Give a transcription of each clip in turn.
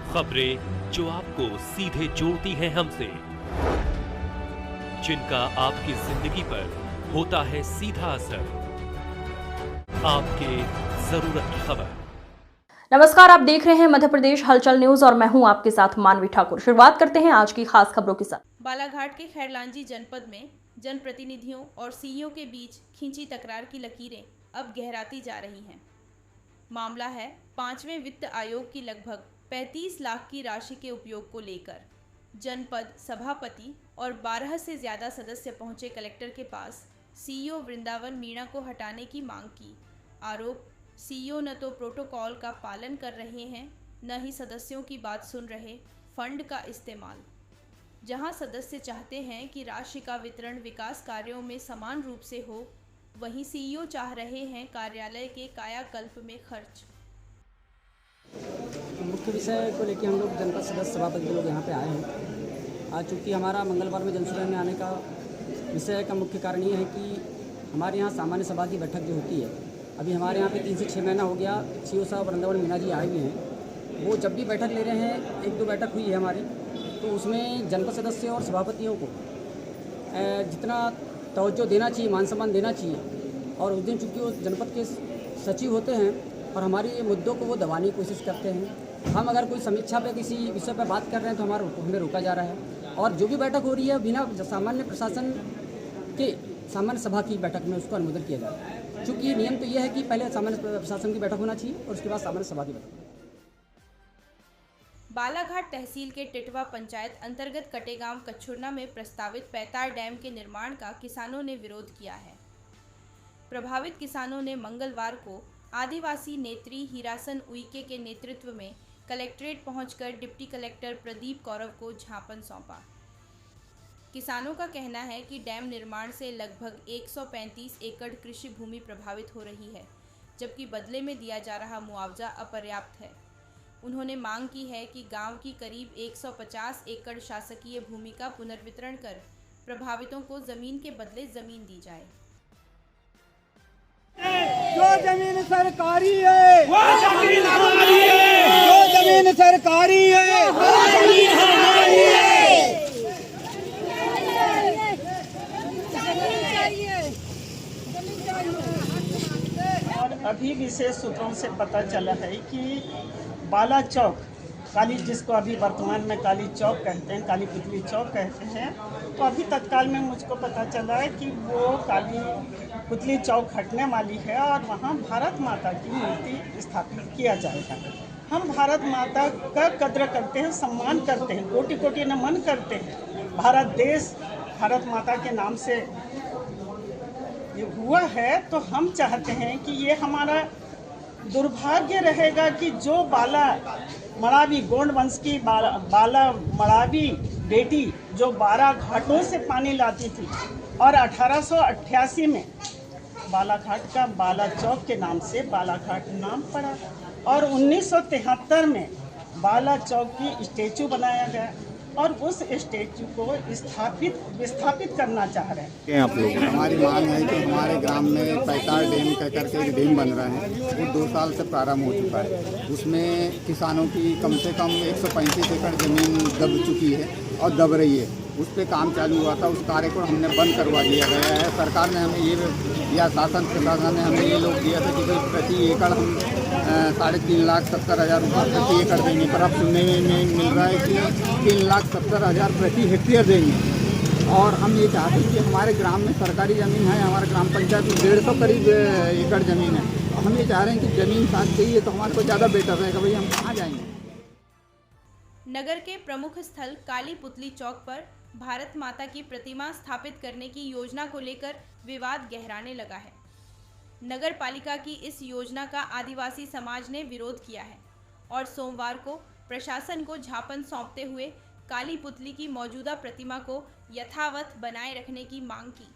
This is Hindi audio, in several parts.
खबरें जो आपको सीधे जोड़ती हैं हमसे, जिनका आपकी जिंदगी पर होता है सीधा असर। आपके जरूरत की खबर। नमस्कार, आप देख रहे हैं मध्य प्रदेश हलचल न्यूज और मैं हूं आपके साथ मानवी ठाकुर। शुरुआत करते हैं आज की खास खबरों के साथ। बालाघाट के खैरलांजी जनपद में जनप्रतिनिधियों और सीईओ के बीच खींची तकरार की लकीरें अब गहराती जा रही हैं। मामला है 5वें वित्त आयोग की लगभग 35 लाख की राशि के उपयोग को लेकर। जनपद सभापति और 12 से ज़्यादा सदस्य पहुंचे कलेक्टर के पास सीईओ वृंदावन मीणा को हटाने की मांग की। आरोप, सीईओ न तो प्रोटोकॉल का पालन कर रहे हैं, न ही सदस्यों की बात सुन रहे। फंड का इस्तेमाल, जहां सदस्य चाहते हैं कि राशि का वितरण विकास कार्यों में समान रूप से हो, वहीं सीईओ चाह रहे हैं कार्यालय के कायाकल्प में खर्च। मुख्य विषय को लेकर हम लोग जनपद सदस्य सभापति लोग यहाँ पे आए हैं। आज चूँकि हमारा मंगलवार में जनसुनवाई में आने का विषय का मुख्य कारण ये है कि हमारे यहाँ सामान्य सभा की बैठक जो होती है, अभी हमारे यहाँ पे 3 से 6 महीना हो गया। सीईओ साहब वृंदावन मीणा जी आए हुए हैं, वो जब भी बैठक ले रहे हैं, 1-2 बैठक हुई है हमारी, तो उसमें जनपद सदस्य और सभापतियों को जितना तवज्जो देना चाहिए, मान सम्मान देना चाहिए, और उस दिन चूँकि वो जनपद के सचिव होते हैं और हमारे मुद्दों को वो दबाने की कोशिश करते हैं। हम अगर कोई समीक्षा पे किसी विषय पर बात कर रहे हैं तो हमें रोका जा रहा है, और जो भी बैठक हो रही है बिना सामान्य प्रशासन के सामान्य सभा की बैठक में उसको अनुमोदन किया जा रहा है। चूँकि नियम तो यह है कि पहले सामान्य प्रशासन की बैठक होना चाहिए और उसके बाद सामान्य सभा की बैठक। बालाघाट तहसील के टिटवा पंचायत अंतर्गत कटेगांव कच्छुरना में प्रस्तावित पैतार डैम के निर्माण का किसानों ने विरोध किया है। प्रभावित किसानों ने मंगलवार को आदिवासी नेत्री हीरासन उइके के नेतृत्व में कलेक्ट्रेट पहुंचकर डिप्टी कलेक्टर प्रदीप कौरव को ज्ञापन सौंपा। किसानों का कहना है कि डैम निर्माण से लगभग 135 एकड़ कृषि भूमि प्रभावित हो रही है, जबकि बदले में दिया जा रहा मुआवजा अपर्याप्त है। उन्होंने मांग की है कि गांव की करीब 150 एकड़ शासकीय भूमि का पुनर्वितरण कर प्रभावितों को जमीन के बदले जमीन दी जाए। जो जमीन सरकारी है वो जमीन हमारी है, जो जमीन सरकारी है वो जमीन हमारी है। और अभी विशेष सूत्रों से पता चला है कि बाला चौक, काली, जिसको अभी वर्तमान में काली चौक कहते हैं, काली पुतली चौक कहते हैं, तो अभी तत्काल में मुझको पता चला है कि वो काली पुतली चौक हटने वाली है और वहाँ भारत माता की मूर्ति स्थापित किया जाएगा। हम भारत माता का कद्र करते हैं, सम्मान करते हैं, कोटि कोटि नमन करते हैं। भारत देश भारत माता के नाम से ये हुआ है, तो हम चाहते हैं कि ये हमारा दुर्भाग्य रहेगा कि जो बाला मड़ावी गोंड वंश की बाला मड़ावी बेटी जो 12 घाटों से पानी लाती थी और 1888 में बालाघाट का बाला चौक के नाम से बालाघाट नाम पड़ा, और 1973 में बाला चौक की स्टैचू बनाया गया और उस स्टैचू को विस्थापित करना चाह रहे हैं। आप लोग, हमारी मांग है कि हमारे ग्राम में पैतार डैम कह करके एक डैम बन रहा है, वो 2 साल से प्रारंभ हो चुका है। उसमें किसानों की कम से कम 135 एकड़ ज़मीन दब चुकी है और दब रही है। उस पर काम चालू हुआ था, उस कार्य को हमने बंद करवा दिया गया है। सरकार ने हमें ये, या शासन प्रशासन ने हमें ये लोग दिया था कि भाई प्रति एकड़ हम 3,70,000 रुपये प्रति एकड़ देंगे, पर अब सुनने में मिल रहा है कि 3,70,000 प्रति हेक्टेयर देंगे। और हम ये चाहते हैं कि हमारे ग्राम में सरकारी ज़मीन है, हमारे ग्राम पंचायत में 150 करीब एकड़ ज़मीन है, और हम ये चाह रहे हैं कि ज़मीन साथ चाहिए तो हमारे को ज़्यादा बेटर रहेगा। भाई हम कहाँ जाएंगे। नगर के प्रमुख स्थल काली पुतली चौक पर भारत माता की प्रतिमा स्थापित करने की योजना को लेकर विवाद गहराने लगा है। नगर पालिका की इस योजना का आदिवासी समाज ने विरोध किया है और सोमवार को प्रशासन को ज्ञापन सौंपते हुए काली पुतली की मौजूदा प्रतिमा को यथावत बनाए रखने की मांग की।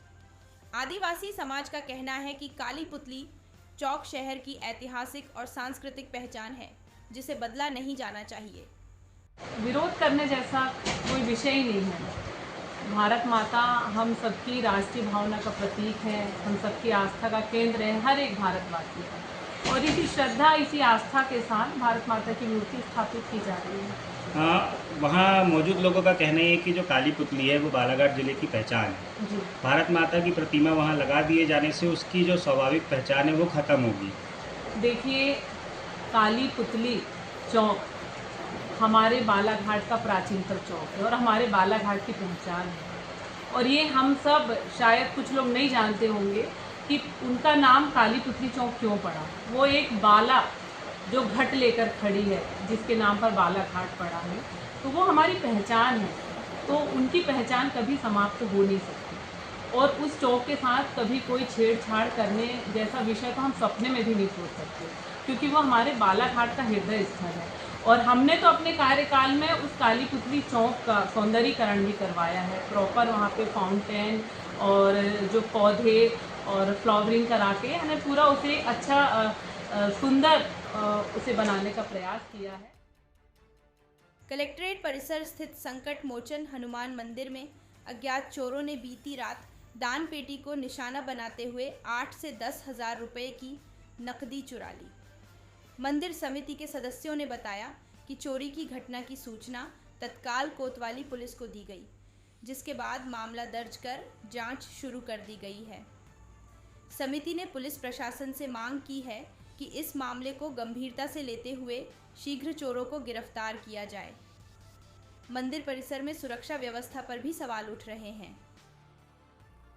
आदिवासी समाज का कहना है कि काली पुतली चौक शहर की ऐतिहासिक और सांस्कृतिक पहचान है, जिसे बदला नहीं जाना चाहिए। विरोध करने जैसा कोई विषय ही नहीं है। भारत माता हम सबकी राष्ट्रीय भावना का प्रतीक है, हम सबकी आस्था का केंद्र है, हर एक भारतवासी का। और इसी श्रद्धा, इसी आस्था के साथ भारत माता की मूर्ति स्थापित की जा रही है। वहाँ मौजूद लोगों का कहना है कि जो काली पुतली है वो बालाघाट जिले की पहचान है। जी। भारत माता की प्रतिमा वहाँ लगा दिए जाने से उसकी जो स्वाभाविक पहचान है वो ख़त्म होगी। देखिए, काली पुतली चौक हमारे बालाघाट का प्राचीनतम चौक है और हमारे बालाघाट की पहचान है। और ये हम सब शायद कुछ लोग नहीं जानते होंगे कि उनका नाम काली पुतली चौक क्यों पड़ा। वो एक बाला जो घट लेकर खड़ी है, जिसके नाम पर बालाघाट पड़ा है, तो वो हमारी पहचान है। तो उनकी पहचान कभी समाप्त हो नहीं सकती और उस चौक के साथ कभी कोई छेड़छाड़ करने जैसा विषय तो हम सपने में भी नहीं सोच सकते, क्योंकि वो हमारे बालाघाट का हृदय स्थल है। और हमने तो अपने कार्यकाल में उस काली पुतली चौक का सौंदर्यीकरण भी करवाया है। प्रॉपर वहाँ पे फाउंटेन और जो पौधे और फ्लावरिंग करा के हमने पूरा उसे अच्छा सुंदर उसे बनाने का प्रयास किया है। कलेक्ट्रेट परिसर स्थित संकट मोचन हनुमान मंदिर में अज्ञात चोरों ने बीती रात दान पेटी को निशाना बनाते हुए 8 से 10 हज़ार रुपये की नकदी चुरा ली। मंदिर समिति के सदस्यों ने बताया कि चोरी की घटना की सूचना तत्काल कोतवाली पुलिस को दी गई, जिसके बाद मामला दर्ज कर जांच शुरू कर दी गई है। समिति ने पुलिस प्रशासन से मांग की है कि इस मामले को गंभीरता से लेते हुए शीघ्र चोरों को गिरफ्तार किया जाए। मंदिर परिसर में सुरक्षा व्यवस्था पर भी सवाल उठ रहे हैं।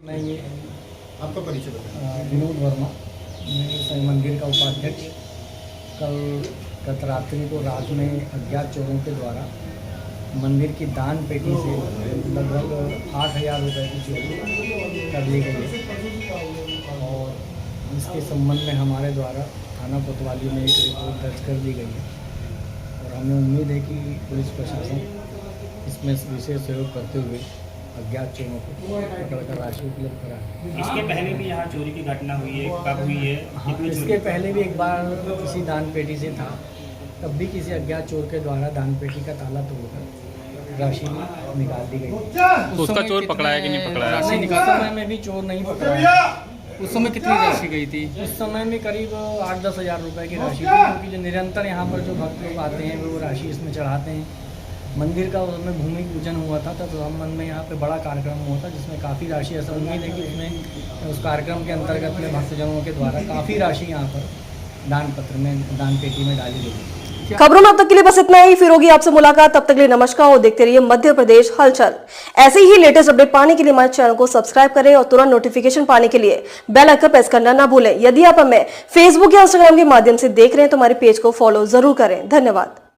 मैं ये आपका परिचय बताएं। विनोद वर्मा, मैं मंदिर का उपाध्यक्ष। कल गत रात्रि को रात में अज्ञात चोरों के द्वारा मंदिर की दान पेटी से लगभग 8,000 रुपये की चोरी कर ली गई है और इसके संबंध में हमारे द्वारा थाना कोतवाली में एक रिपोर्ट दर्ज कर दी गई है और हमें उम्मीद है कि पुलिस प्रशासन इसमें विशेष सहयोग करते हुए अज्ञात चोरों को पकड़कर राशि उपलब्ध करा। इसके पहले भी यहाँ चोरी की घटना हुई है, कब हुई है? हाँ, इसके पहले भी एक बार किसी दान पेटी से था, तब भी किसी अज्ञात चोर के द्वारा दान पेटी का ताला तोड़कर राशि निकाल दी गई। उसका चोर पकड़ाया कि नहीं पकड़ाया? नहीं, उस समय में भी चोर नहीं पकड़ाया। उस समय कितनी राशि गई थी? उस समय में करीब 8-10 हज़ार रुपये की राशि थी, क्योंकि जो निरंतर यहाँ पर जो भक्त लोग आते हैं वो राशि इसमें चढ़ाते हैं। मंदिर का उसमें भूमि पूजन हुआ था, तो संबंध में यहाँ पे बड़ा कार्यक्रम हुआ था जिसमें काफ़ी राशि, ऐसा उम्मीद है कि उसमें उस कार्यक्रम के अंतर्गत में भक्तजनों के द्वारा काफ़ी राशि यहाँ पर दान पत्र में, दान पेटी में डाली गई। खबरों में अब तक के लिए बस इतना ही। फिर होगी आपसे मुलाकात, तब तक के लिए नमस्कार और देखते रहिए मध्य प्रदेश हलचल। ऐसे ही लेटेस्ट अपडेट पाने के लिए हमारे चैनल को सब्सक्राइब करें और तुरंत नोटिफिकेशन पाने के लिए बेल आइकन प्रेस करना ना भूलें। यदि आप हमें फेसबुक या इंस्टाग्राम के माध्यम से देख रहे हैं तो हमारे पेज को फॉलो जरूर करें। धन्यवाद।